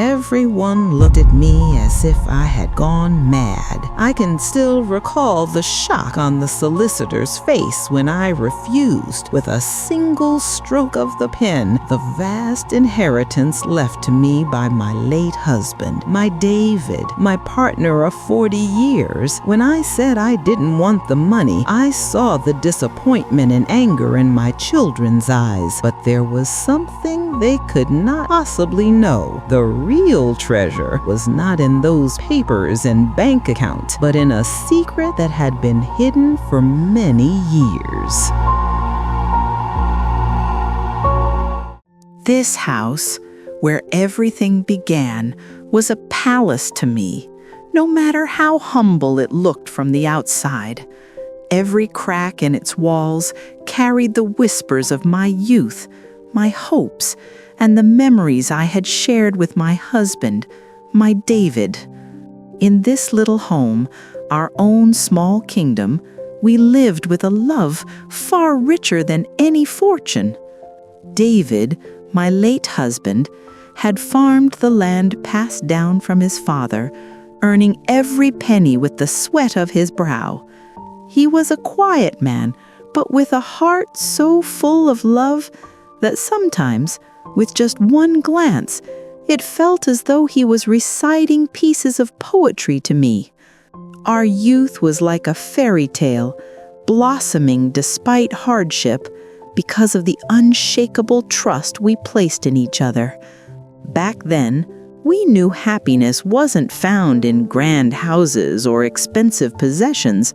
Everyone looked at me as if I had gone mad. I can still recall the shock on the solicitor's face when I refused, with a single stroke of the pen, the vast inheritance left to me by my late husband, my David, my partner of 40 years. When I said I didn't want the money, I saw the disappointment and anger in my children's eyes, but there was something they could not possibly know. The real treasure was not in those papers and bank accounts, but in a secret that had been hidden for many years. This house, where everything began, was a palace to me, no matter how humble it looked from the outside. Every crack in its walls carried the whispers of my youth, my hopes, and the memories I had shared with my husband, my David. In this little home, our own small kingdom, we lived with a love far richer than any fortune. David, my late husband, had farmed the land passed down from his father, earning every penny with the sweat of his brow. He was a quiet man, but with a heart so full of love that sometimes, with just one glance, it felt as though he was reciting pieces of poetry to me. Our youth was like a fairy tale, blossoming despite hardship because of the unshakable trust we placed in each other. Back then, we knew happiness wasn't found in grand houses or expensive possessions,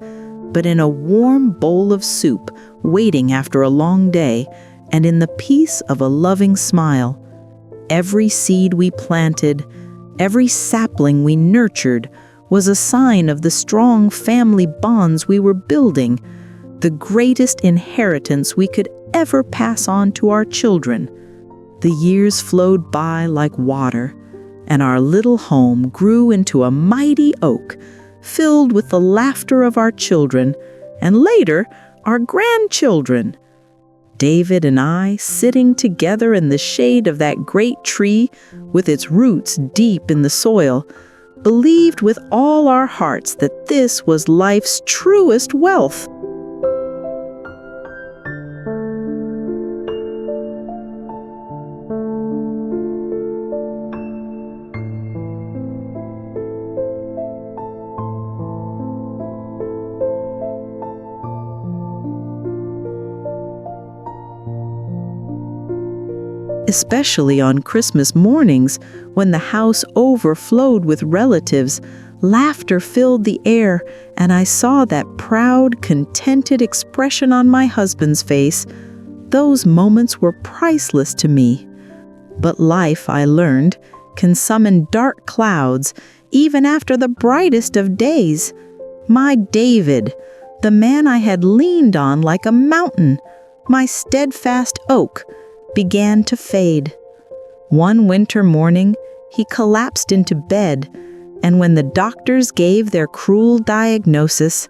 but in a warm bowl of soup waiting after a long day, and in the peace of a loving smile. Every seed we planted, every sapling we nurtured, was a sign of the strong family bonds we were building, the greatest inheritance we could ever pass on to our children. The years flowed by like water, and our little home grew into a mighty oak, filled with the laughter of our children, and later, our grandchildren. David and I, sitting together in the shade of that great tree, with its roots deep in the soil, believed with all our hearts that this was life's truest wealth. Especially on Christmas mornings, when the house overflowed with relatives, laughter filled the air, and I saw that proud, contented expression on my husband's face. Those moments were priceless to me. But life, I learned, can summon dark clouds, even after the brightest of days. My David, the man I had leaned on like a mountain, my steadfast oak, began to fade. One winter morning, he collapsed into bed, and when the doctors gave their cruel diagnosis,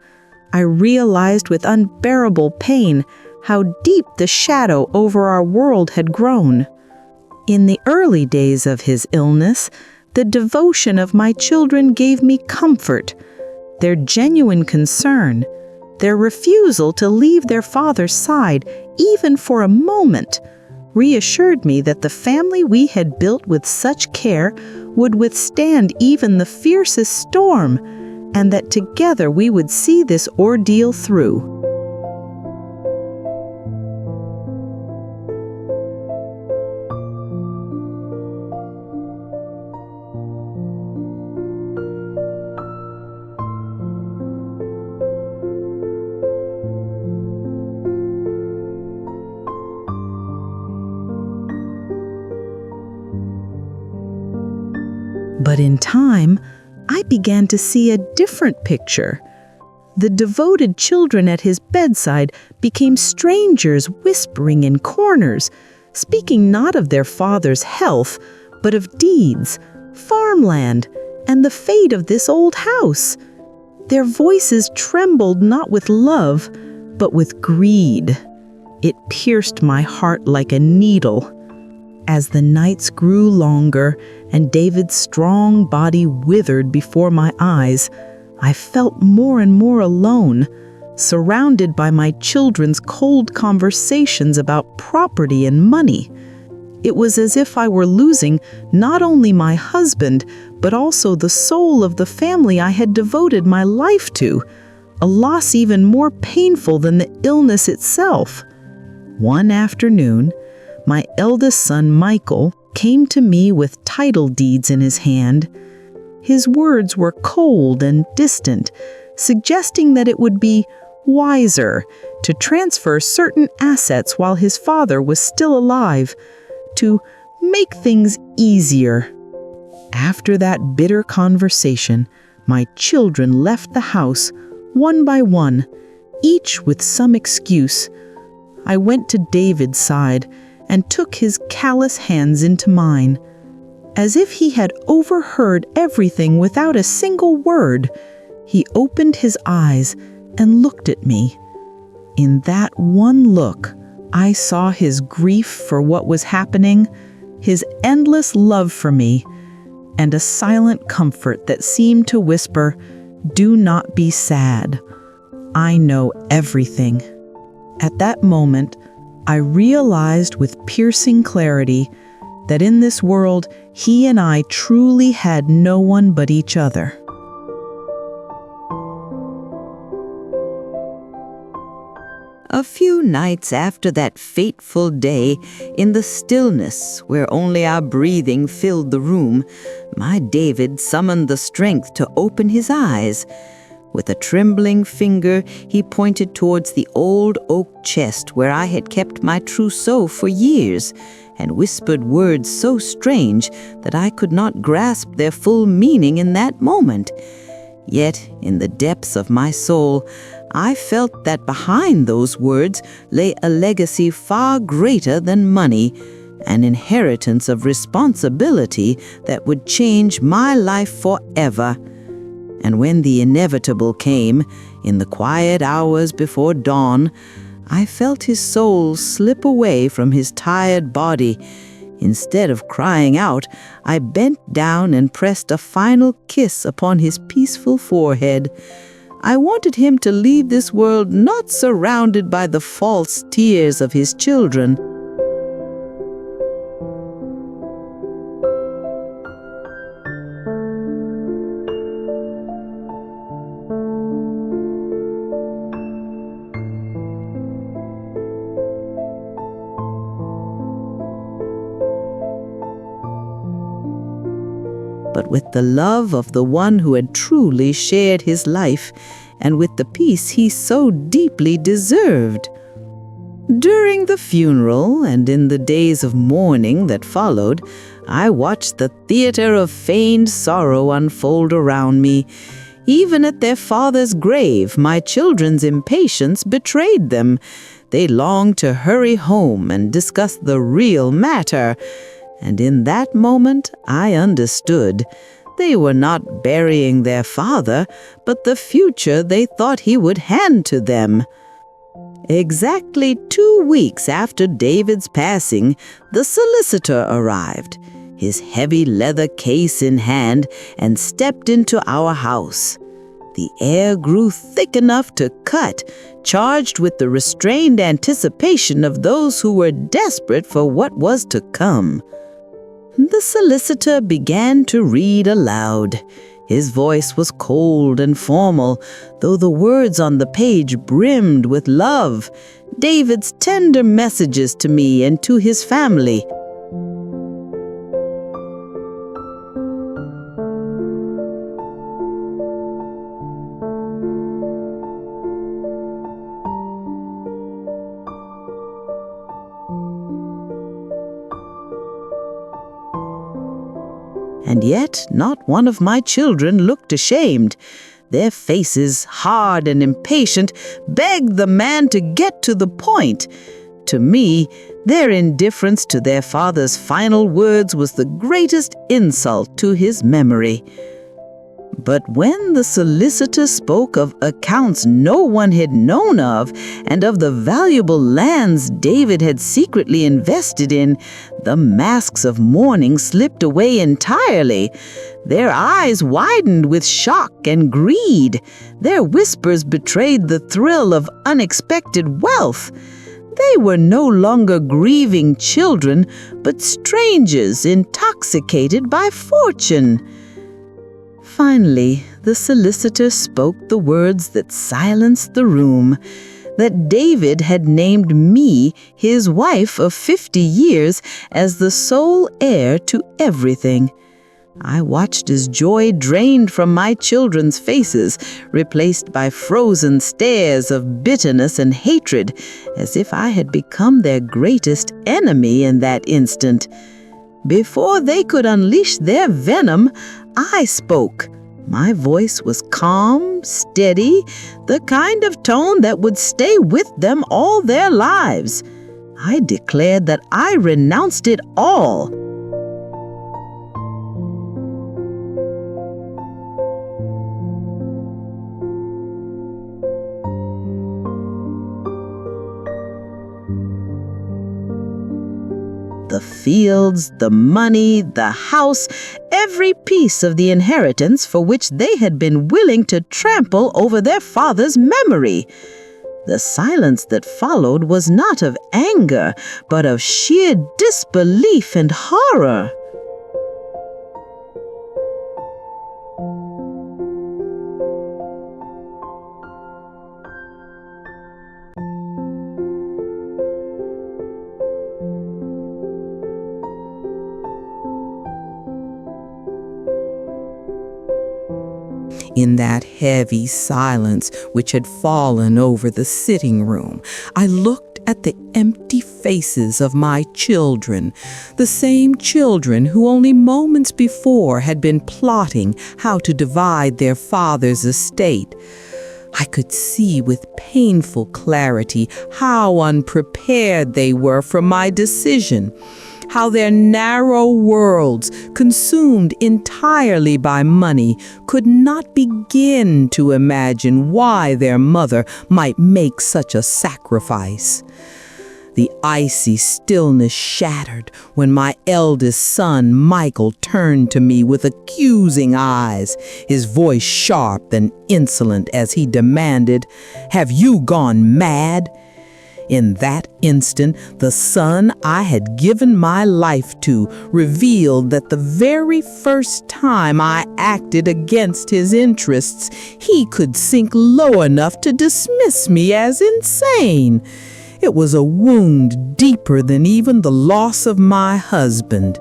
I realized with unbearable pain how deep the shadow over our world had grown. In the early days of his illness, the devotion of my children gave me comfort. Their genuine concern, their refusal to leave their father's side even for a moment, reassured me that the family we had built with such care would withstand even the fiercest storm, and that together we would see this ordeal through. But in time, I began to see a different picture. The devoted children at his bedside became strangers whispering in corners, speaking not of their father's health, but of deeds, farmland, and the fate of this old house. Their voices trembled not with love, but with greed. It pierced my heart like a needle. As the nights grew longer and David's strong body withered before my eyes, I felt more and more alone, surrounded by my children's cold conversations about property and money. It was as if I were losing not only my husband, but also the soul of the family I had devoted my life to, a loss even more painful than the illness itself. One afternoon, my eldest son, Michael, came to me with title deeds in his hand. His words were cold and distant, suggesting that it would be wiser to transfer certain assets while his father was still alive, to make things easier. After that bitter conversation, my children left the house, one by one, each with some excuse. I went to David's side and took his callous hands into mine. As if he had overheard everything without a single word, he opened his eyes and looked at me. In that one look, I saw his grief for what was happening, his endless love for me, and a silent comfort that seemed to whisper, "Do not be sad. I know everything." At that moment, I realized with piercing clarity that in this world, he and I truly had no one but each other. A few nights after that fateful day, in the stillness where only our breathing filled the room, my David summoned the strength to open his eyes. With a trembling finger, he pointed towards the old oak chest where I had kept my trousseau for years, and whispered words so strange that I could not grasp their full meaning in that moment. Yet, in the depths of my soul, I felt that behind those words lay a legacy far greater than money, an inheritance of responsibility that would change my life forever. And when the inevitable came, in the quiet hours before dawn, I felt his soul slip away from his tired body. Instead of crying out, I bent down and pressed a final kiss upon his peaceful forehead. I wanted him to leave this world not surrounded by the false tears of his children. But with the love of the one who had truly shared his life, and with the peace he so deeply deserved. During the funeral and in the days of mourning that followed, I watched the theater of feigned sorrow unfold around me. Even at their father's grave, my children's impatience betrayed them. They longed to hurry home and discuss the real matter. And in that moment, I understood. They were not burying their father, but the future they thought he would hand to them. Exactly 2 weeks after David's passing, the solicitor arrived, his heavy leather case in hand, and stepped into our house. The air grew thick enough to cut, charged with the restrained anticipation of those who were desperate for what was to come. The solicitor began to read aloud. His voice was cold and formal, though the words on the page brimmed with love, David's tender messages to me and to his family. And yet not one of my children looked ashamed. Their faces, hard and impatient, begged the man to get to the point. To me, their indifference to their father's final words was the greatest insult to his memory. But when the solicitor spoke of accounts no one had known of and of the valuable lands David had secretly invested in, the masks of mourning slipped away entirely. Their eyes widened with shock and greed. Their whispers betrayed the thrill of unexpected wealth. They were no longer grieving children, but strangers intoxicated by fortune. Finally, the solicitor spoke the words that silenced the room, that David had named me, his wife of 50 years, as the sole heir to everything. I watched as joy drained from my children's faces, replaced by frozen stares of bitterness and hatred, as if I had become their greatest enemy in that instant. Before they could unleash their venom, I spoke. My voice was calm, steady, the kind of tone that would stay with them all their lives. I declared that I renounced it all. The fields, the money, the house, every piece of the inheritance for which they had been willing to trample over their father's memory. The silence that followed was not of anger, but of sheer disbelief and horror. In that heavy silence which had fallen over the sitting room, I looked at the empty faces of my children, the same children who only moments before had been plotting how to divide their father's estate. I could see with painful clarity how unprepared they were for my decision, how their narrow worlds, consumed entirely by money, could not begin to imagine why their mother might make such a sacrifice. The icy stillness shattered when my eldest son, Michael, turned to me with accusing eyes, his voice sharp and insolent as he demanded, "Have you gone mad?" In that instant, the son I had given my life to revealed that the very first time I acted against his interests, he could sink low enough to dismiss me as insane. It was a wound deeper than even the loss of my husband.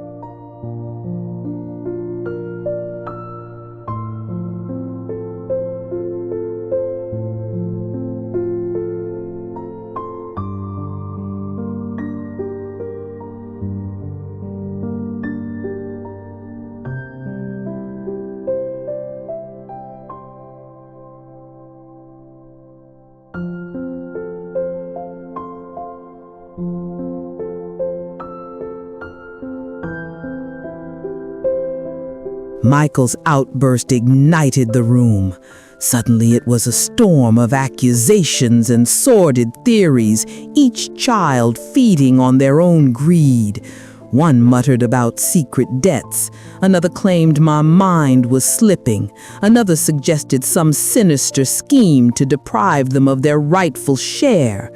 Michael's outburst ignited the room. Suddenly it was a storm of accusations and sordid theories, each child feeding on their own greed. One muttered about secret debts. Another claimed my mind was slipping. Another suggested some sinister scheme to deprive them of their rightful share.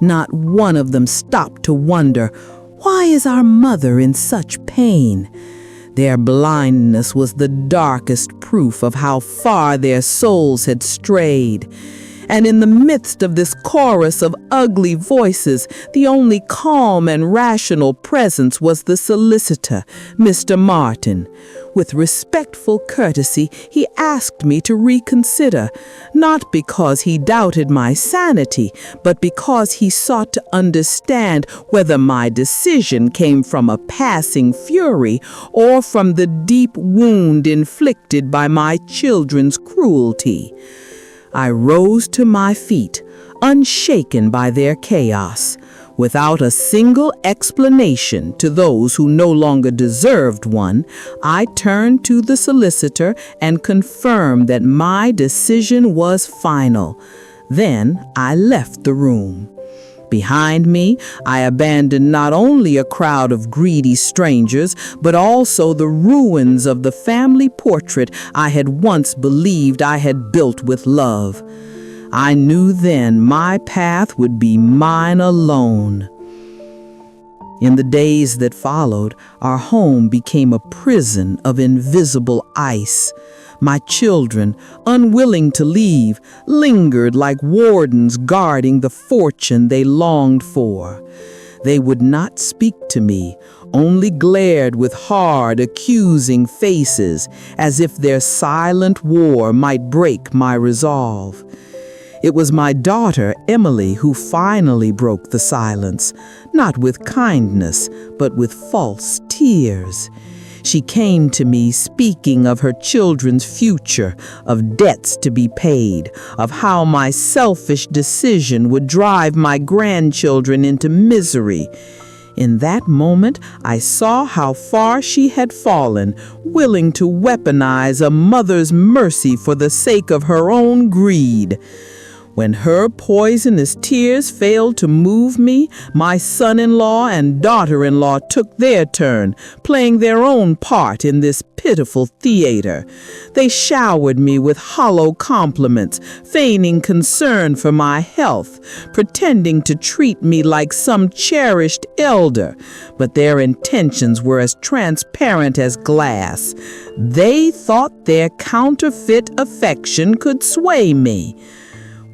Not one of them stopped to wonder, why is our mother in such pain? Their blindness was the darkest proof of how far their souls had strayed. And in the midst of this chorus of ugly voices, the only calm and rational presence was the solicitor, Mr. Martin. With respectful courtesy, he asked me to reconsider, not because he doubted my sanity, but because he sought to understand whether my decision came from a passing fury or from the deep wound inflicted by my children's cruelty. I rose to my feet, unshaken by their chaos. Without a single explanation to those who no longer deserved one, I turned to the solicitor and confirmed that my decision was final. Then I left the room. Behind me, I abandoned not only a crowd of greedy strangers, but also the ruins of the family portrait I had once believed I had built with love. I knew then my path would be mine alone. In the days that followed, our home became a prison of invisible ice. My children, unwilling to leave, lingered like wardens guarding the fortune they longed for. They would not speak to me, only glared with hard, accusing faces, as if their silent war might break my resolve. It was my daughter, Emily, who finally broke the silence, not with kindness, but with false tears. She came to me speaking of her children's future, of debts to be paid, of how my selfish decision would drive my grandchildren into misery. In that moment, I saw how far she had fallen, willing to weaponize a mother's mercy for the sake of her own greed. When her poisonous tears failed to move me, my son-in-law and daughter-in-law took their turn, playing their own part in this pitiful theater. They showered me with hollow compliments, feigning concern for my health, pretending to treat me like some cherished elder, but their intentions were as transparent as glass. They thought their counterfeit affection could sway me.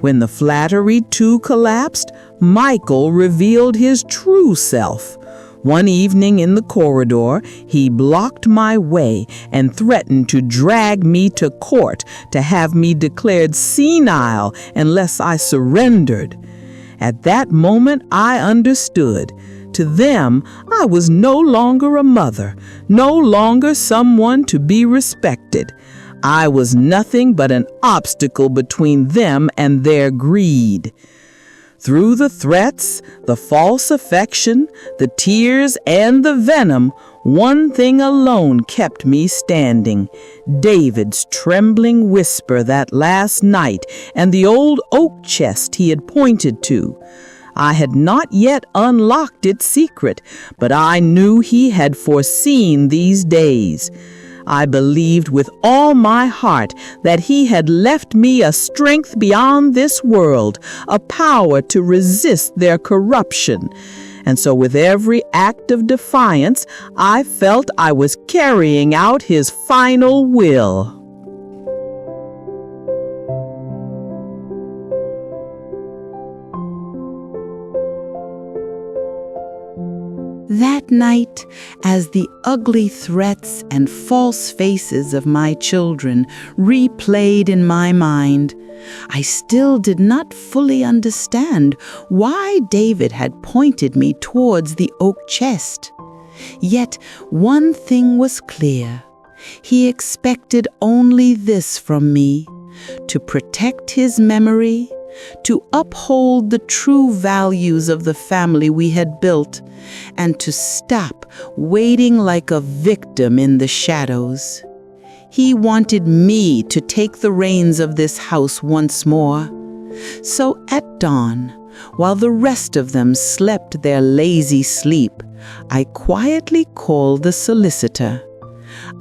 When the flattery too collapsed, Michael revealed his true self. One evening in the corridor, he blocked my way and threatened to drag me to court to have me declared senile unless I surrendered. At that moment, I understood. To them, I was no longer a mother, no longer someone to be respected. I was nothing but an obstacle between them and their greed. Through the threats, the false affection, the tears, and the venom, one thing alone kept me standing: David's trembling whisper that last night and the old oak chest he had pointed to. I had not yet unlocked its secret, but I knew he had foreseen these days. I believed with all my heart that he had left me a strength beyond this world, a power to resist their corruption. And so with every act of defiance, I felt I was carrying out his final will. That night, as the ugly threats and false faces of my children replayed in my mind, I still did not fully understand why David had pointed me towards the oak chest. Yet one thing was clear. He expected only this from me: to protect his memory, to uphold the true values of the family we had built, and to stop waiting like a victim in the shadows. He wanted me to take the reins of this house once more. So at dawn, while the rest of them slept their lazy sleep, I quietly called the solicitor.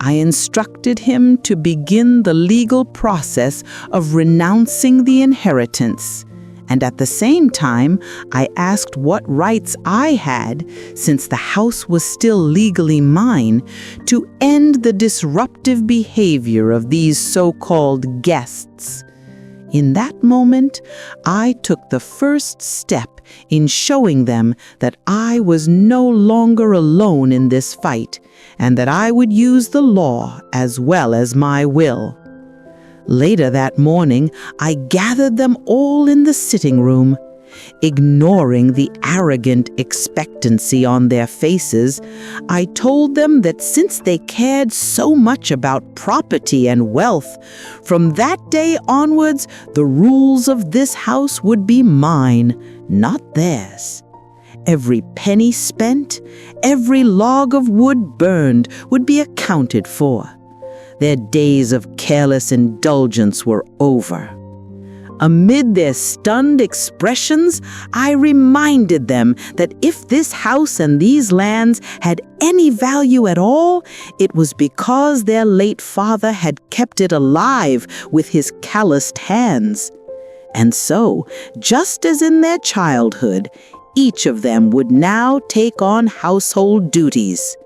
I instructed him to begin the legal process of renouncing the inheritance, and at the same time, I asked what rights I had, since the house was still legally mine, to end the disruptive behavior of these so-called guests. In that moment, I took the first step in showing them that I was no longer alone in this fight, and that I would use the law as well as my will. Later that morning, I gathered them all in the sitting room. Ignoring the arrogant expectancy on their faces, I told them that since they cared so much about property and wealth, from that day onwards, the rules of this house would be mine, not theirs. Every penny spent, every log of wood burned would be accounted for. Their days of careless indulgence were over. Amid their stunned expressions, I reminded them that if this house and these lands had any value at all, it was because their late father had kept it alive with his calloused hands. And so, just as in their childhood, each of them would now take on household duties.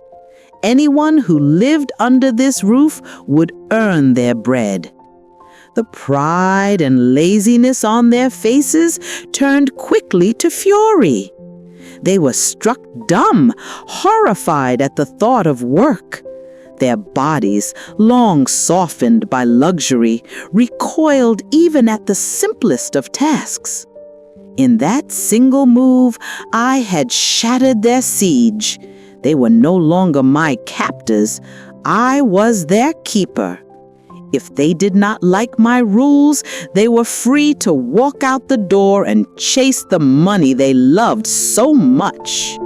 Anyone who lived under this roof would earn their bread. The pride and laziness on their faces turned quickly to fury. They were struck dumb, horrified at the thought of work. Their bodies, long softened by luxury, recoiled even at the simplest of tasks. In that single move, I had shattered their siege. They were no longer my captors. I was their keeper. If they did not like my rules, they were free to walk out the door and chase the money they loved so much.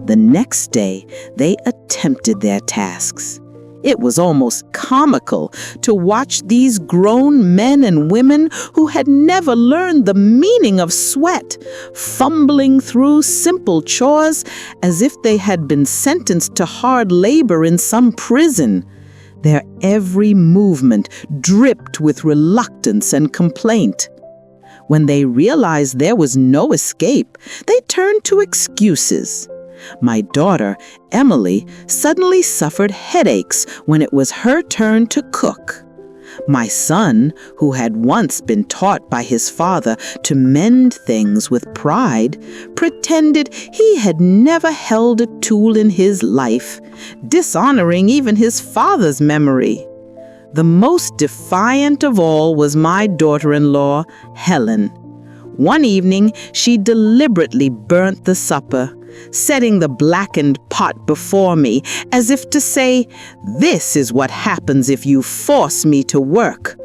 The next day, they attempted their tasks. It was almost comical to watch these grown men and women who had never learned the meaning of sweat, fumbling through simple chores as if they had been sentenced to hard labor in some prison. Their every movement dripped with reluctance and complaint. When they realized there was no escape, they turned to excuses. My daughter, Emily, suddenly suffered headaches when it was her turn to cook. My son, who had once been taught by his father to mend things with pride, pretended he had never held a tool in his life, dishonoring even his father's memory. The most defiant of all was my daughter-in-law, Helen. One evening, she deliberately burnt the supper, setting the blackened pot before me as if to say, "This is what happens if you force me to work."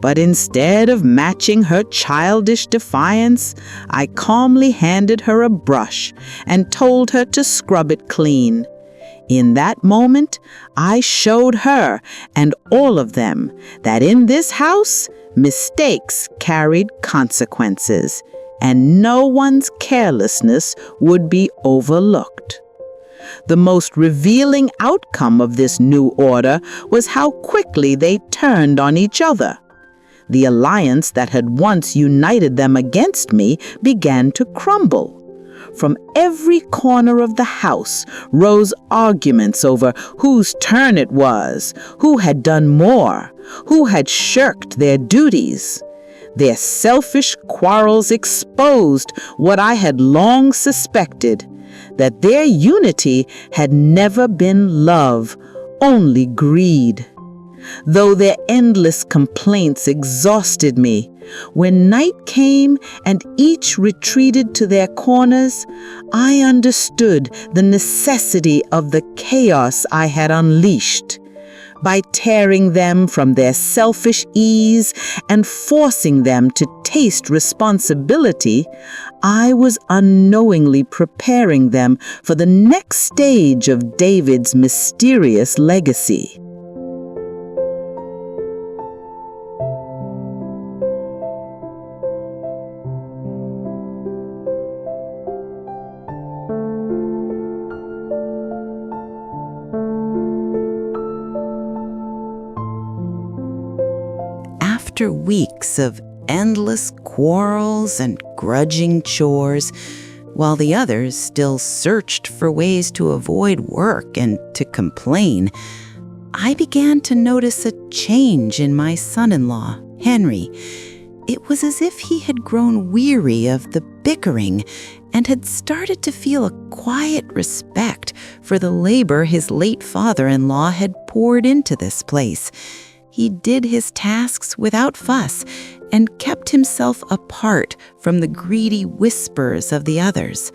But instead of matching her childish defiance, I calmly handed her a brush and told her to scrub it clean. In that moment, I showed her and all of them that in this house, mistakes carried consequences, and no one's carelessness would be overlooked. The most revealing outcome of this new order was how quickly they turned on each other. The alliance that had once united them against me began to crumble. From every corner of the house rose arguments over whose turn it was, who had done more, who had shirked their duties. Their selfish quarrels exposed what I had long suspected, that their unity had never been love, only greed. Though their endless complaints exhausted me, when night came and each retreated to their corners, I understood the necessity of the chaos I had unleashed. By tearing them from their selfish ease and forcing them to taste responsibility, I was unknowingly preparing them for the next stage of David's mysterious legacy. After weeks of endless quarrels and grudging chores, While the others still searched for ways to avoid work and to complain, I began to notice a change in my son-in-law, Henry. It was as if he had grown weary of the bickering and had started to feel a quiet respect for the labor his late father-in-law had poured into this place. He did his tasks without fuss and kept himself apart from the greedy whispers of the others.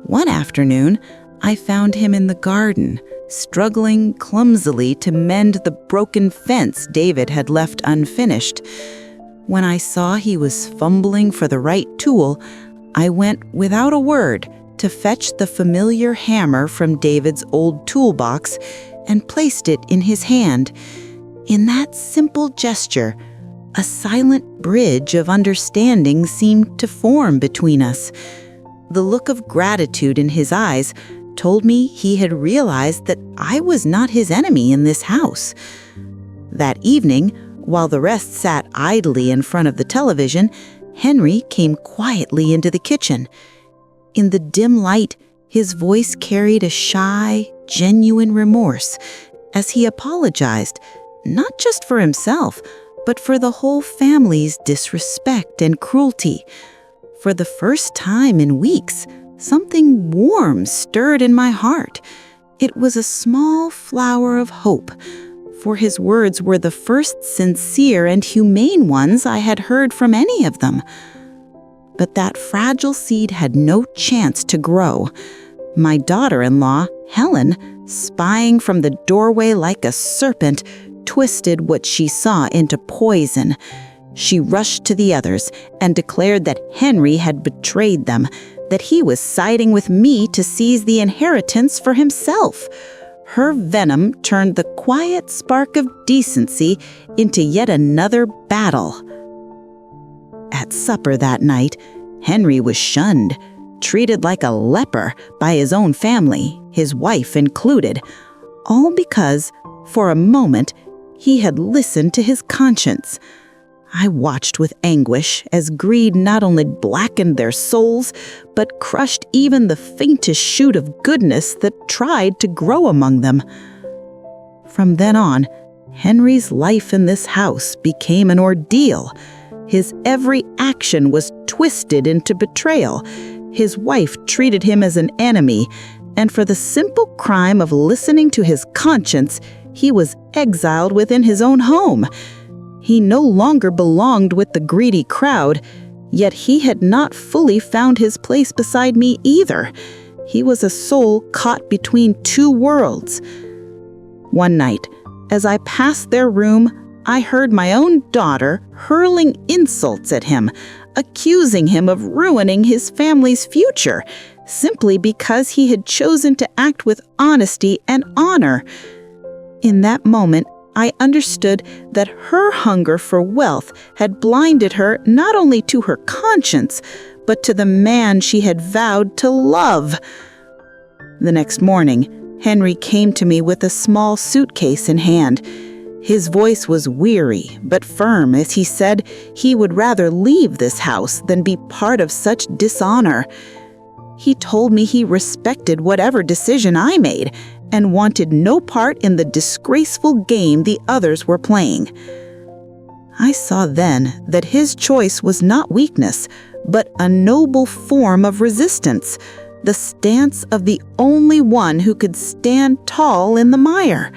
One afternoon, I found him in the garden, struggling clumsily to mend the broken fence David had left unfinished. When I saw he was fumbling for the right tool, I went without a word to fetch the familiar hammer from David's old toolbox and placed it in his hand. In that simple gesture, a silent bridge of understanding seemed to form between us. The look of gratitude in his eyes told me he had realized that I was not his enemy in this house. That evening, while the rest sat idly in front of the television, Henry came quietly into the kitchen. In the dim light, his voice carried a shy, genuine remorse as he apologized, not just for himself, but for the whole family's disrespect and cruelty. For the first time in weeks, something warm stirred in my heart. It was a small flower of hope, for his words were the first sincere and humane ones I had heard from any of them. But that fragile seed had no chance to grow. My daughter-in-law, Helen, spying from the doorway like a serpent, twisted what she saw into poison. She rushed to the others and declared that Henry had betrayed them, that he was siding with me to seize the inheritance for himself. Her venom turned the quiet spark of decency into yet another battle. At supper that night, Henry was shunned, treated like a leper by his own family, his wife included, all because, for a moment, he had listened to his conscience. I watched with anguish as greed not only blackened their souls, but crushed even the faintest shoot of goodness that tried to grow among them. From then on, Henry's life in this house became an ordeal. His every action was twisted into betrayal. His wife treated him as an enemy, and for the simple crime of listening to his conscience, he was exiled within his own home. He no longer belonged with the greedy crowd, yet he had not fully found his place beside me either. He was a soul caught between two worlds. One night, as I passed their room, I heard my own daughter hurling insults at him, accusing him of ruining his family's future, simply because he had chosen to act with honesty and honor. In that moment, I understood that her hunger for wealth had blinded her not only to her conscience, but to the man she had vowed to love. The next morning, Henry came to me with a small suitcase in hand. His voice was weary but firm as he said he would rather leave this house than be part of such dishonor. He told me he respected whatever decision I made and wanted no part in the disgraceful game the others were playing. I saw then that his choice was not weakness, but a noble form of resistance, the stance of the only one who could stand tall in the mire.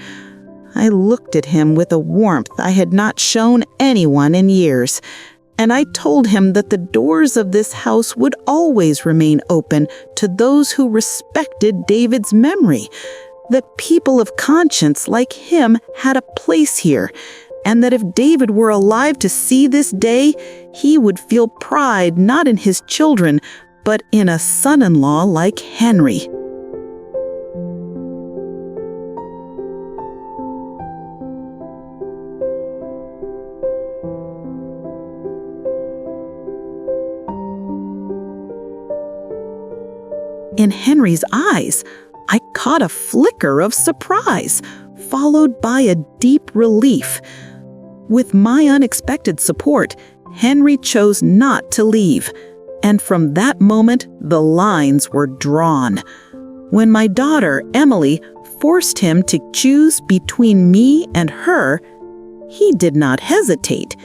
I looked at him with a warmth I had not shown anyone in years, and I told him that the doors of this house would always remain open to those who respected David's memory, that people of conscience like him had a place here, and that if David were alive to see this day, he would feel pride not in his children, but in a son-in-law like Henry. In Henry's eyes, I caught a flicker of surprise, followed by a deep relief. With my unexpected support, Henry chose not to leave. And from that moment, the lines were drawn. When my daughter, Emily, forced him to choose between me and her, he did not hesitate.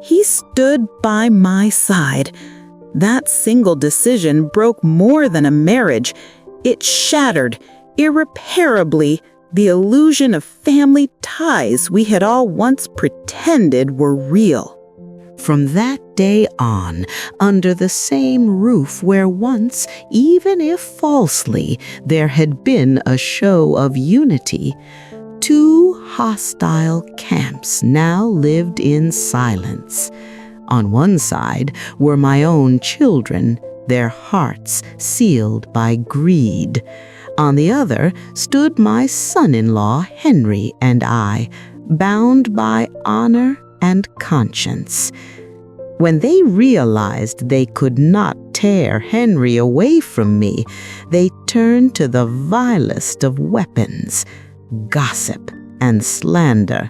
He stood by my side. That single decision broke more than a marriage. It shattered, irreparably, the illusion of family ties we had all once pretended were real. From that day on, under the same roof where once, even if falsely, there had been a show of unity, two hostile camps now lived in silence. On one side were my own children, their hearts sealed by greed. On the other stood my son-in-law, Henry, and I, bound by honor and conscience. When they realized they could not tear Henry away from me, they turned to the vilest of weapons, gossip and slander.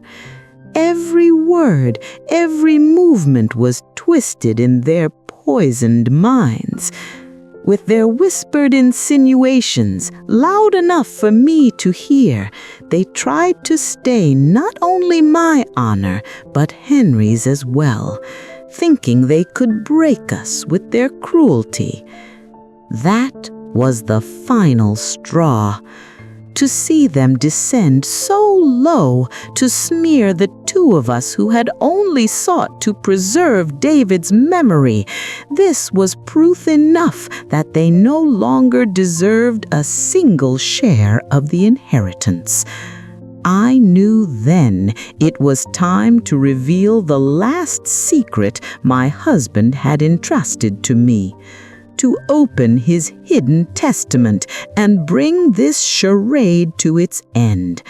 Every word, every movement was twisted in their poisoned minds. With their whispered insinuations, loud enough for me to hear, they tried to stain not only my honor, but Henry's as well, thinking they could break us with their cruelty. That was the final straw. To see them descend so low to smear the two of us who had only sought to preserve David's memory, this was proof enough that they no longer deserved a single share of the inheritance. I knew then it was time to reveal the last secret my husband had entrusted to me, to open his hidden testament and bring this charade to its end.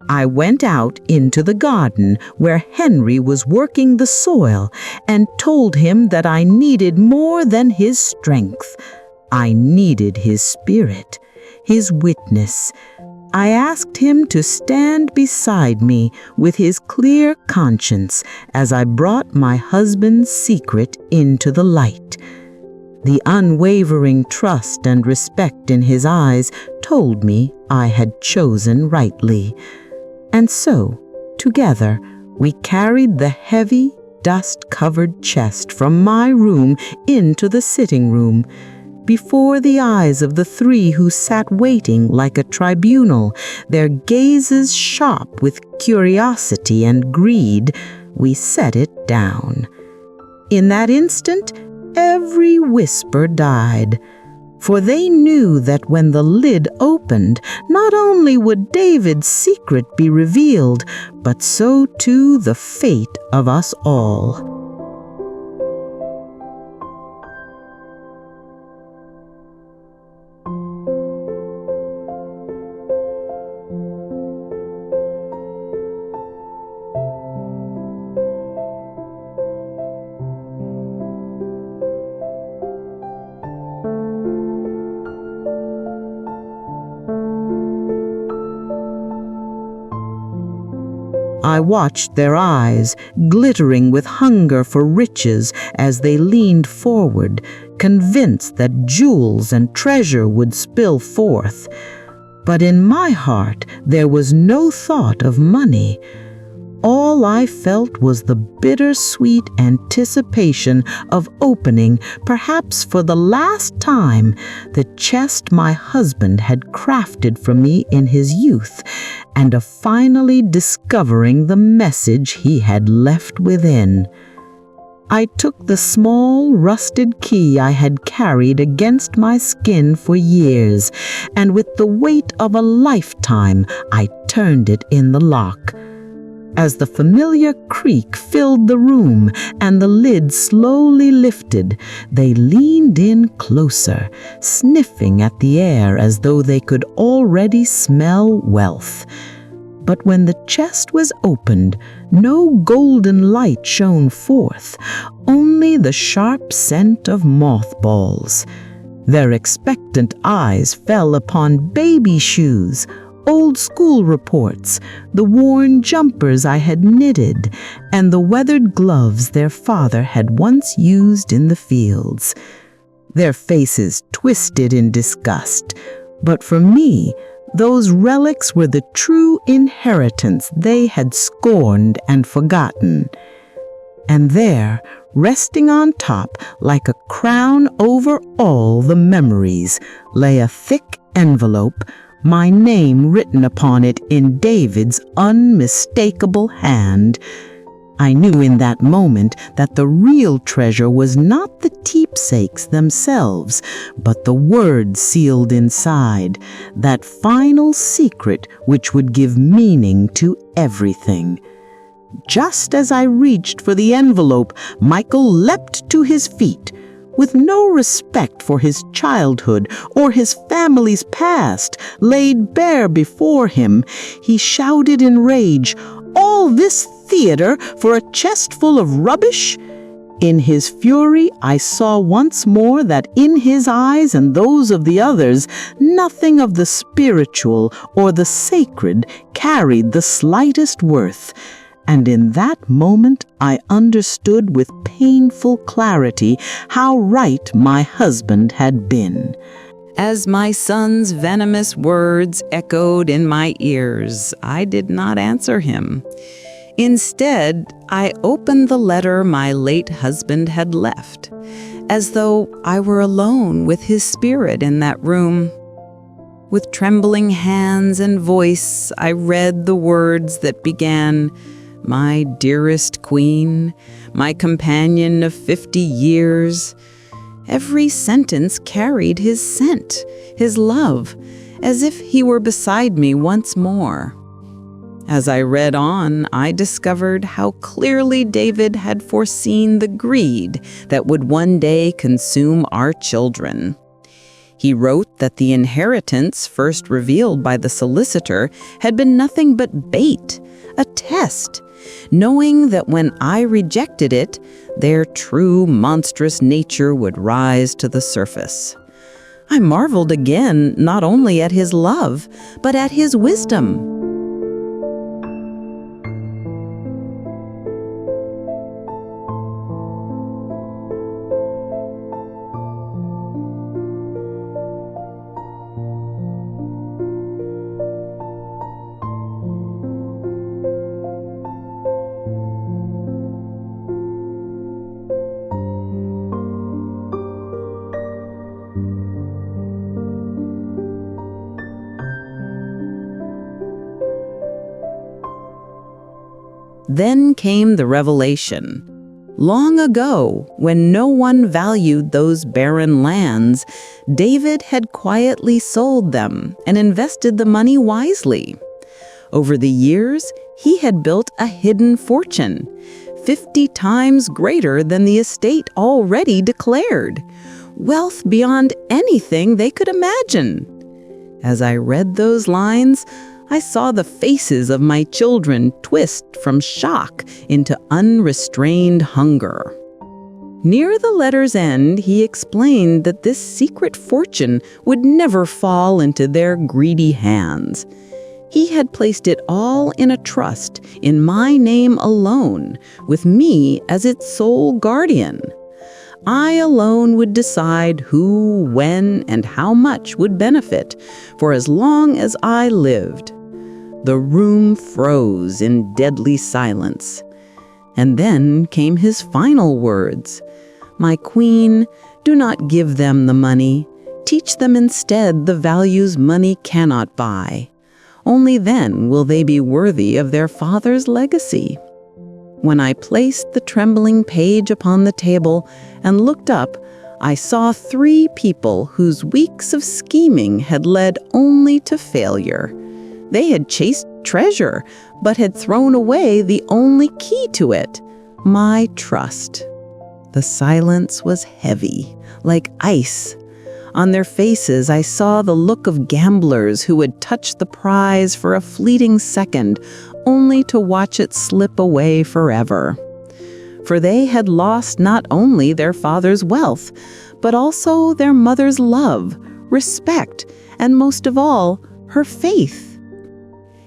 I went out into the garden where Henry was working the soil and told him that I needed more than his strength. I needed his spirit, his witness. I asked him to stand beside me with his clear conscience as I brought my husband's secret into the light. The unwavering trust and respect in his eyes told me I had chosen rightly. And so, together, we carried the heavy, dust-covered chest from my room into the sitting room. Before the eyes of the three who sat waiting like a tribunal, their gazes sharp with curiosity and greed, we set it down. In that instant, every whisper died, for they knew that when the lid opened, not only would David's secret be revealed, but so too the fate of us all. I watched their eyes, glittering with hunger for riches as they leaned forward, convinced that jewels and treasure would spill forth. But in my heart there was no thought of money. All I felt was the bittersweet anticipation of opening, perhaps for the last time, the chest my husband had crafted for me in his youth, and of finally discovering the message he had left within. I took the small, rusted key I had carried against my skin for years, and with the weight of a lifetime, I turned it in the lock. As the familiar creak filled the room and the lid slowly lifted, they leaned in closer, sniffing at the air as though they could already smell wealth. But when the chest was opened, no golden light shone forth, only the sharp scent of mothballs. Their expectant eyes fell upon baby shoes, old school reports, the worn jumpers I had knitted, and the weathered gloves their father had once used in the fields. their faces twisted in disgust. But for me, those relics were the true inheritance they had scorned and forgotten. And there, resting on top like a crown over all the memories, lay a thick envelope, my name written upon it in David's unmistakable hand. I knew in that moment that the real treasure was not the keepsakes themselves, but the words sealed inside, that final secret which would give meaning to everything. Just as I reached for the envelope, Michael leapt to his feet. With no respect for his childhood or his family's past laid bare before him, he shouted in rage, "All this theater for a chest full of rubbish?" In his fury, I saw once more that in his eyes and those of the others, nothing of the spiritual or the sacred carried the slightest worth. And in that moment, I understood with painful clarity how right my husband had been. As my son's venomous words echoed in my ears, I did not answer him. Instead, I opened the letter my late husband had left, as though I were alone with his spirit in that room. With trembling hands and voice, I read the words that began, "My dearest queen, my companion of 50 years." Every sentence carried his scent, his love, as if he were beside me once more. As I read on, I discovered how clearly David had foreseen the greed that would one day consume our children. He wrote that the inheritance first revealed by the solicitor had been nothing but bait, a test, knowing that when I rejected it, their true monstrous nature would rise to the surface. I marveled again not only at his love, but at his wisdom. Then came the revelation. Long ago, when no one valued those barren lands, David had quietly sold them and invested the money wisely. Over the years, he had built a hidden fortune, 50 times greater than the estate already declared, wealth beyond anything they could imagine. As I read those lines, I saw the faces of my children twist from shock into unrestrained hunger. Near the letter's end, he explained that this secret fortune would never fall into their greedy hands. He had placed it all in a trust in my name alone, with me as its sole guardian. I alone would decide who, when, and how much would benefit, for as long as I lived. The room froze in deadly silence. And then came his final words. "My queen, do not give them the money. Teach them instead the values money cannot buy. Only then will they be worthy of their father's legacy." When I placed the trembling page upon the table and looked up, I saw 3 people whose weeks of scheming had led only to failure. They had chased treasure, but had thrown away the only key to it, my trust. The silence was heavy, like ice. On their faces, I saw the look of gamblers who had touched the prize for a fleeting second, only to watch it slip away forever. For they had lost not only their father's wealth, but also their mother's love, respect, and most of all, her faith.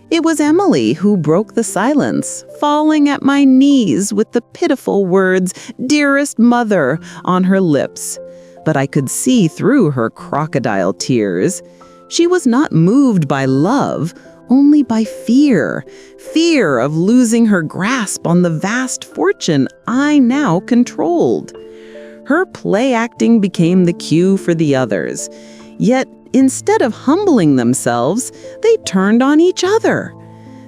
It was Emily who broke the silence, falling at my knees with the pitiful words, "Dearest mother," on her lips. but I could see through her crocodile tears. She was not moved by love, only by fear. Fear of losing her grasp on the vast fortune I now controlled. Her play acting became the cue for the others. Yet, instead of humbling themselves, they turned on each other.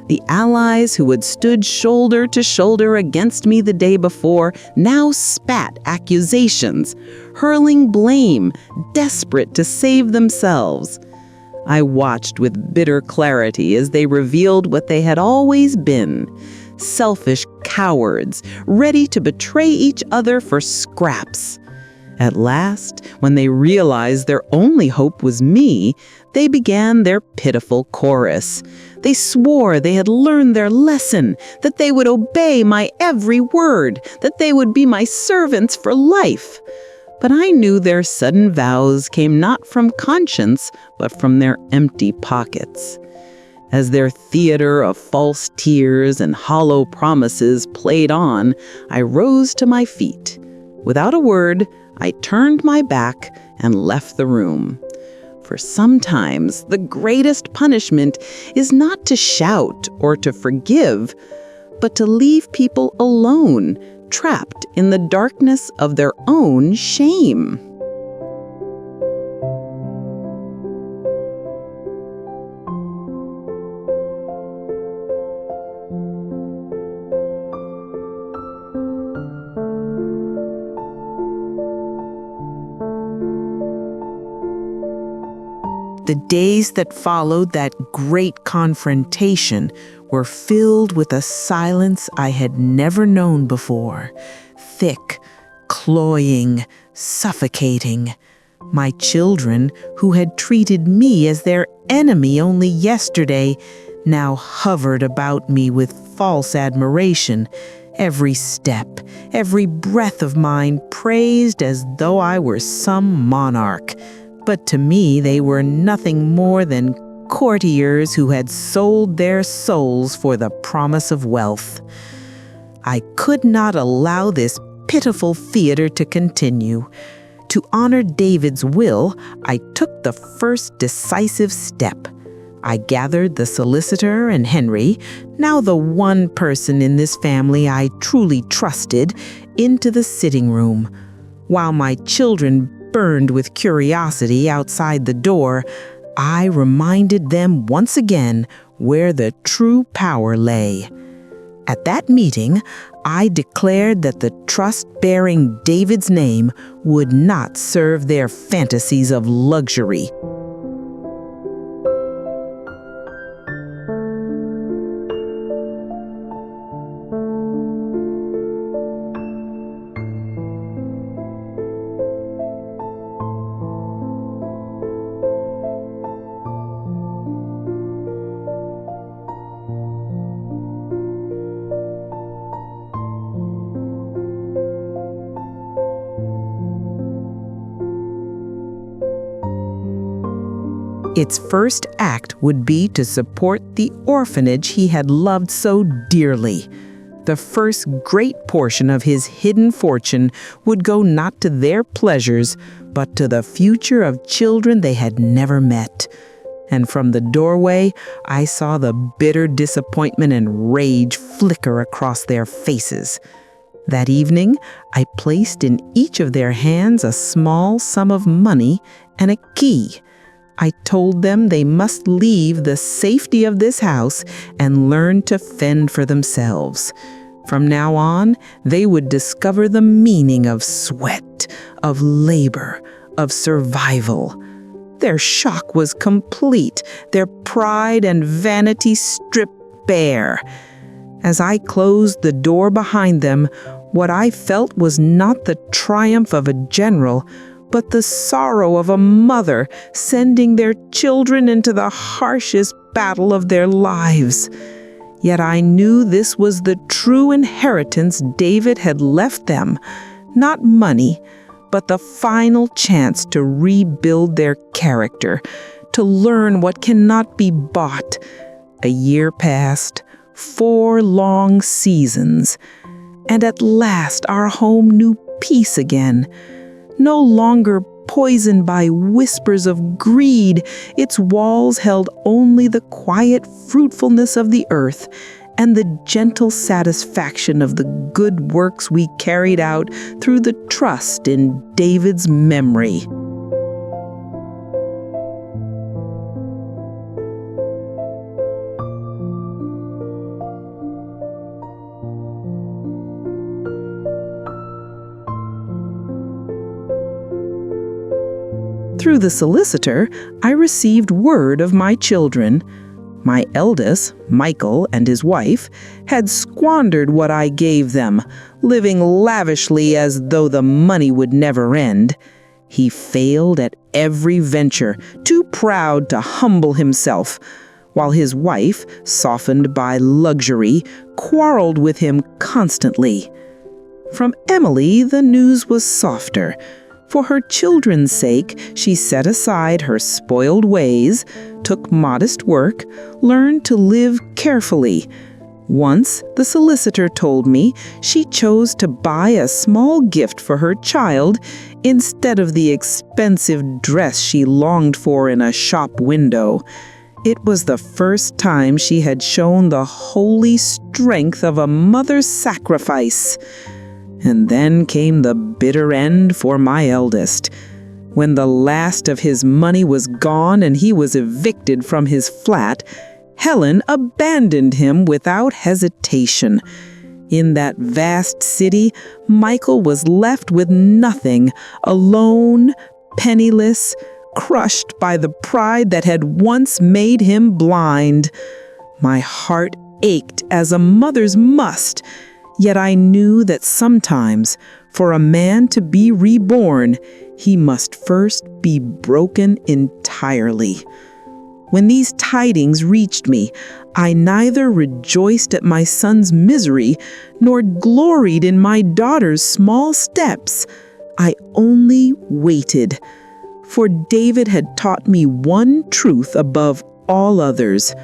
The allies who had stood shoulder to shoulder against me the day before now spat accusations, hurling blame, desperate to save themselves. I watched with bitter clarity as they revealed what they had always been: selfish cowards, ready to betray each other for scraps. At last, when they realized their only hope was me, they began their pitiful chorus. They swore they had learned their lesson, that they would obey my every word, that they would be my servants for life. But I knew their sudden vows came not from conscience, but from their empty pockets. As their theater of false tears and hollow promises played on, I rose to my feet. Without a word, I turned my back and left the room. For sometimes the greatest punishment is not to shout or to forgive, but to leave people alone, trapped in the darkness of their own shame. The days that followed that great confrontation were filled with a silence I had never known before. Thick, cloying, suffocating. My children, who had treated me as their enemy only yesterday, now hovered about me with false admiration. Every step, every breath of mine praised as though I were some monarch. But to me they were nothing more than courtiers who had sold their souls for the promise of wealth. I could not allow this pitiful theater to continue. To honor David's will, I took the first decisive step. I gathered the solicitor and Henry, now the one person in this family I truly trusted, into the sitting room. While my children burned with curiosity outside the door, I reminded them once again where the true power lay. At that meeting, I declared that the trust bearing David's name would not serve their fantasies of luxury. Its first act would be to support the orphanage he had loved so dearly. The first great portion of his hidden fortune would go not to their pleasures, but to the future of children they had never met. And from the doorway, I saw the bitter disappointment and rage flicker across their faces. That evening, I placed in each of their hands a small sum of money and a key. I told them they must leave the safety of this house and learn to fend for themselves. From now on, they would discover the meaning of sweat, of labor, of survival. Their shock was complete, their pride and vanity stripped bare. As I closed the door behind them, what I felt was not the triumph of a general, but the sorrow of a mother sending their children into the harshest battle of their lives. Yet I knew this was the true inheritance David had left them, not money, but the final chance to rebuild their character, to learn what cannot be bought. A year passed, 4 long seasons, and at last our home knew peace again. no longer poisoned by whispers of greed. Its walls held only the quiet fruitfulness of the earth and the gentle satisfaction of the good works we carried out through the trust in David's memory. Through the solicitor, I received word of my children. My eldest, Michael, and his wife had squandered what I gave them, living lavishly as though the money would never end. He failed at every venture, too proud to humble himself, while his wife, softened by luxury, quarreled with him constantly. From Emily, the news was softer. For her children's sake, she set aside her spoiled ways, took modest work, learned to live carefully. Once, the solicitor told me she chose to buy a small gift for her child instead of the expensive dress she longed for in a shop window. It was the first time she had shown the holy strength of a mother's sacrifice. And then came the bitter end for my eldest. When the last of his money was gone and he was evicted from his flat, Helen abandoned him without hesitation. In that vast city, Michael was left with nothing, alone, penniless, crushed by the pride that had once made him blind. My heart ached as a mother's must. Yet I knew that sometimes, for a man to be reborn, he must first be broken entirely. When these tidings reached me, I neither rejoiced at my son's misery nor gloried in my daughter's small steps. I only waited. For David had taught me one truth above all others.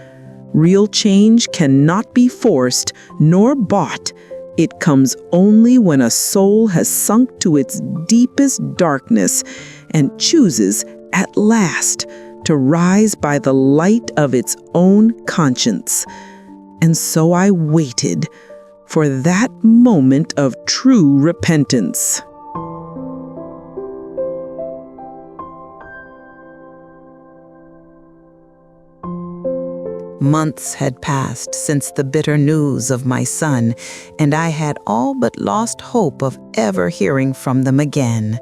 Real change cannot be forced nor bought. It comes only when a soul has sunk to its deepest darkness and chooses, at last, to rise by the light of its own conscience. And so I waited for that moment of true repentance. Months had passed since the bitter news of my son, and I had all but lost hope of ever hearing from them again.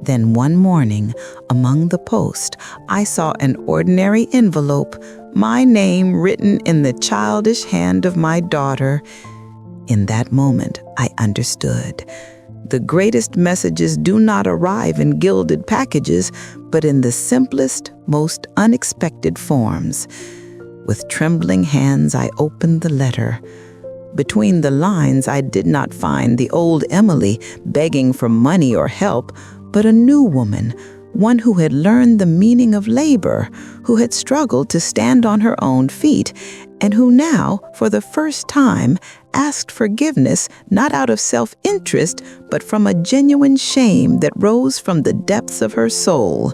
Then one morning, among the post, I saw an ordinary envelope, my name written in the childish hand of my daughter. In that moment, I understood. The greatest messages do not arrive in gilded packages, but in the simplest, most unexpected forms. With trembling hands, I opened the letter. Between the lines, I did not find the old Emily begging for money or help, but a new woman, one who had learned the meaning of labor, who had struggled to stand on her own feet, and who now, for the first time, asked forgiveness not out of self-interest, but from a genuine shame that rose from the depths of her soul.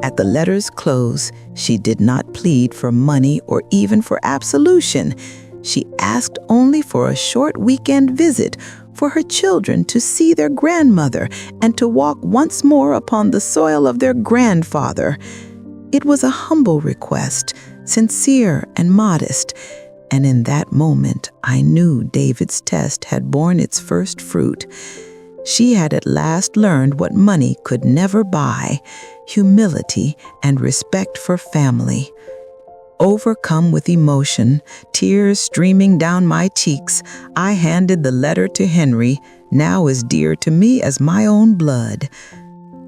At the letter's close, she did not plead for money or even for absolution. She asked only for a short weekend visit for her children to see their grandmother and to walk once more upon the soil of their grandfather. It was a humble request, sincere and modest, and in that moment I knew David's test had borne its first fruit. She had at last learned what money could never buy: humility and respect for family. Overcome with emotion, tears streaming down my cheeks, I handed the letter to Henry, now as dear to me as my own blood.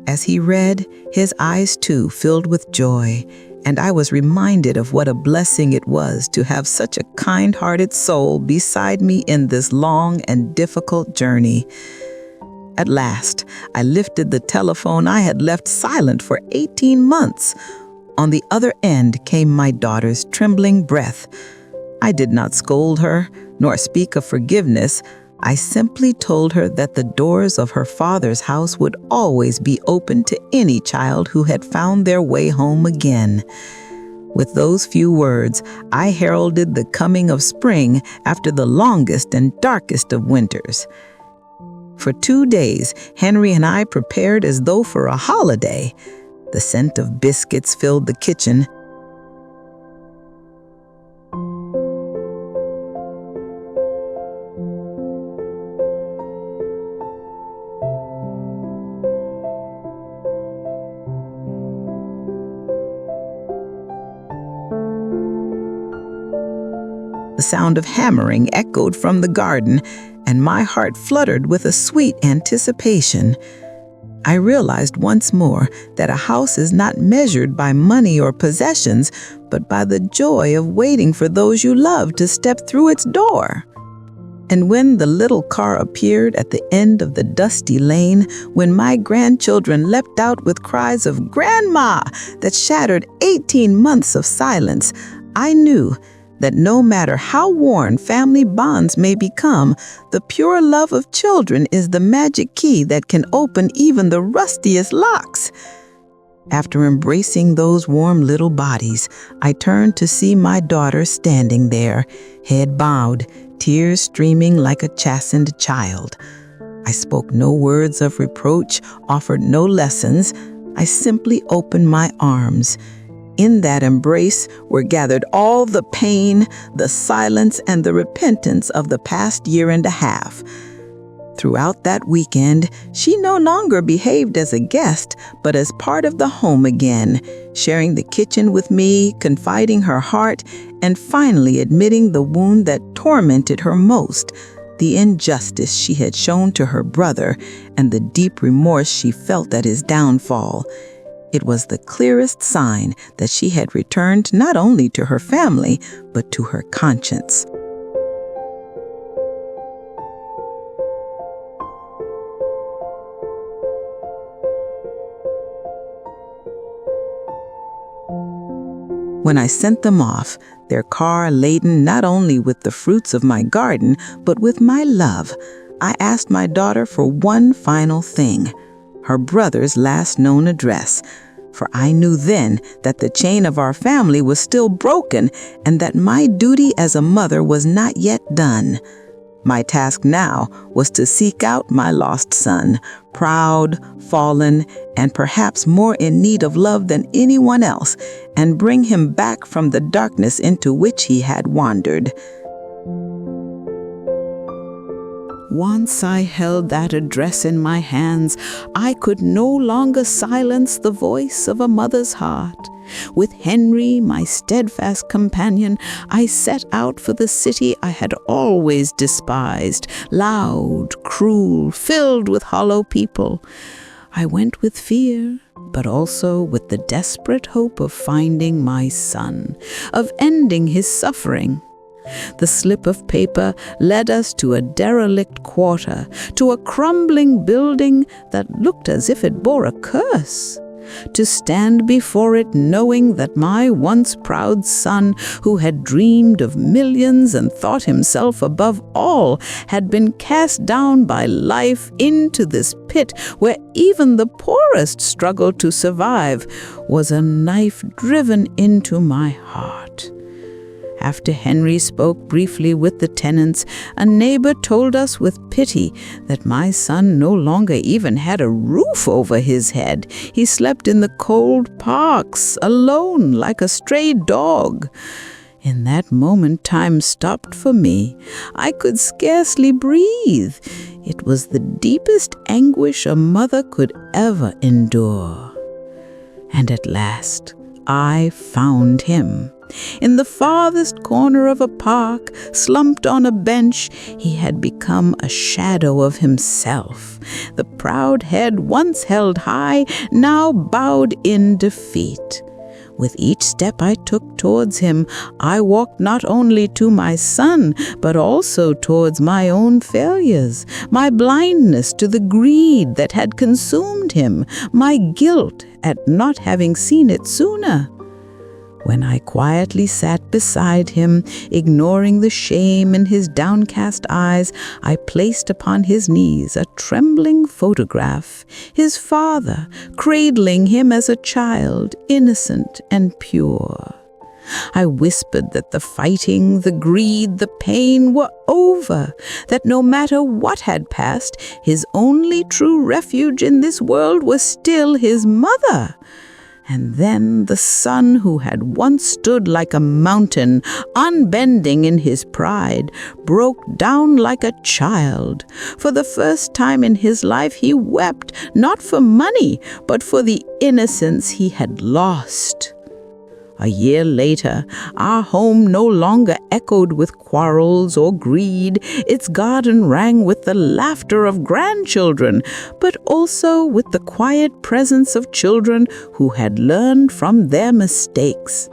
As he read, his eyes too filled with joy, and I was reminded of what a blessing it was to have such a kind-hearted soul beside me in this long and difficult journey. At last, I lifted the telephone I had left silent for 18 months. On the other end came my daughter's trembling breath. I did not scold her, nor speak of forgiveness. I simply told her that the doors of her father's house would always be open to any child who had found their way home again. With those few words, I heralded the coming of spring after the longest and darkest of winters. For 2 days, Henry and I prepared as though for a holiday. The scent of biscuits filled the kitchen. The sound of hammering echoed from the garden, and my heart fluttered with a sweet anticipation. I realized once more that a house is not measured by money or possessions, but by the joy of waiting for those you love to step through its door. And when the little car appeared at the end of the dusty lane, when my grandchildren leapt out with cries of "Grandma!" that shattered 18 months of silence, I knew that no matter how worn family bonds may become, the pure love of children is the magic key that can open even the rustiest locks. After embracing those warm little bodies, I turned to see my daughter standing there, head bowed, tears streaming like a chastened child. I spoke no words of reproach, offered no lessons. I simply opened my arms. In that embrace were gathered all the pain, the silence, and the repentance of the past year and a half. Throughout that weekend, she no longer behaved as a guest, but as part of the home again, sharing the kitchen with me, confiding her heart, and finally admitting the wound that tormented her most, the injustice she had shown to her brother, and the deep remorse she felt at his downfall. It was the clearest sign that she had returned not only to her family, but to her conscience. When I sent them off, their car laden not only with the fruits of my garden, but with my love, I asked my daughter for one final thing: her brother's last known address, for I knew then that the chain of our family was still broken and that my duty as a mother was not yet done. My task now was to seek out my lost son, proud, fallen, and perhaps more in need of love than anyone else, and bring him back from the darkness into which he had wandered. Once I held that address in my hands, I could no longer silence the voice of a mother's heart. With Henry, my steadfast companion, I set out for the city I had always despised, loud, cruel, filled with hollow people. I went with fear, but also with the desperate hope of finding my son, of ending his suffering. The slip of paper led us to a derelict quarter, to a crumbling building that looked as if it bore a curse. To stand before it knowing that my once proud son, who had dreamed of millions and thought himself above all, had been cast down by life into this pit where even the poorest struggled to survive, was a knife driven into my heart. After Henry spoke briefly with the tenants, a neighbor told us with pity that my son no longer even had a roof over his head. He slept in the cold parks, alone like a stray dog. In that moment, time stopped for me. I could scarcely breathe. It was the deepest anguish a mother could ever endure. And at last, I found him. In the farthest corner of a park, slumped on a bench, he had become a shadow of himself. The proud head once held high, now bowed in defeat. With each step I took towards him, I walked not only to my son, but also towards my own failures, my blindness to the greed that had consumed him, my guilt at not having seen it sooner. When I quietly sat beside him, ignoring the shame in his downcast eyes, I placed upon his knees a trembling photograph, his father cradling him as a child, innocent and pure. I whispered that the fighting, the greed, the pain were over, that no matter what had passed, his only true refuge in this world was still his mother. And then the son who had once stood like a mountain, unbending in his pride, broke down like a child. For the first time in his life he wept, not for money, but for the innocence he had lost. A year later, our home no longer echoed with quarrels or greed. Its garden rang with the laughter of grandchildren, but also with the quiet presence of children who had learned from their mistakes.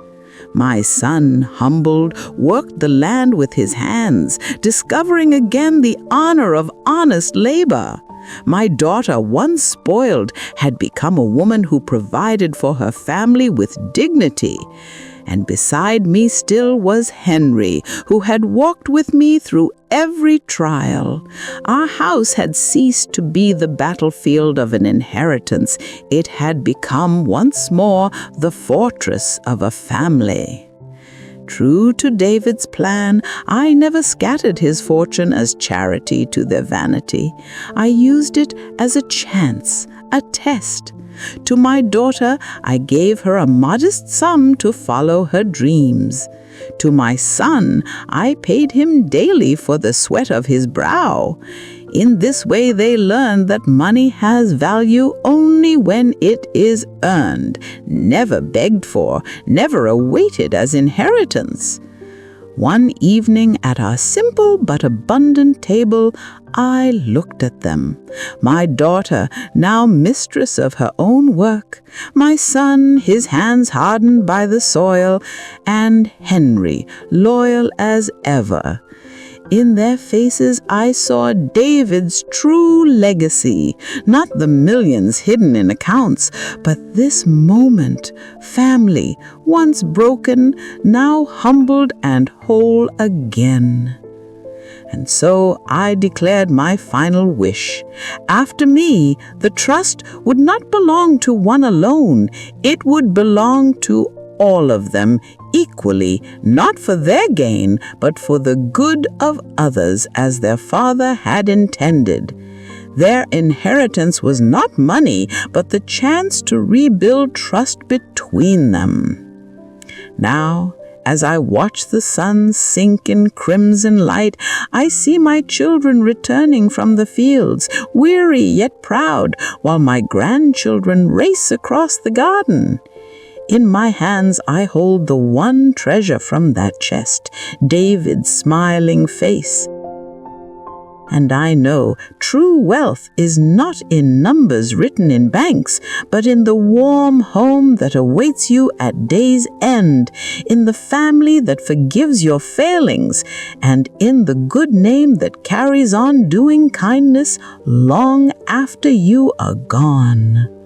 My son, humbled, worked the land with his hands, discovering again the honor of honest labor. My daughter, once spoiled, had become a woman who provided for her family with dignity. And beside me still was Henry, who had walked with me through every trial. Our house had ceased to be the battlefield of an inheritance. It had become once more the fortress of a family. True to David's plan, I never scattered his fortune as charity to their vanity. I used it as a chance, a test. To my daughter, I gave her a modest sum to follow her dreams. To my son, I paid him daily for the sweat of his brow. In this way they learned that money has value only when it is earned, never begged for, never awaited as inheritance. One evening at our simple but abundant table, I looked at them. My daughter, now mistress of her own work, my son, his hands hardened by the soil, and Henry, loyal as ever. In their faces I saw David's true legacy, not the millions hidden in accounts, but this moment, family, once broken, now humbled and whole again. And so I declared my final wish. After me, the trust would not belong to one alone. It would belong to all of them equally, not for their gain, but for the good of others as their father had intended. Their inheritance was not money, but the chance to rebuild trust between them. Now, as I watch the sun sink in crimson light, I see my children returning from the fields, weary yet proud, while my grandchildren race across the garden. In my hands I hold the one treasure from that chest, David's smiling face. And I know true wealth is not in numbers written in banks, but in the warm home that awaits you at day's end, in the family that forgives your failings, and in the good name that carries on doing kindness long after you are gone.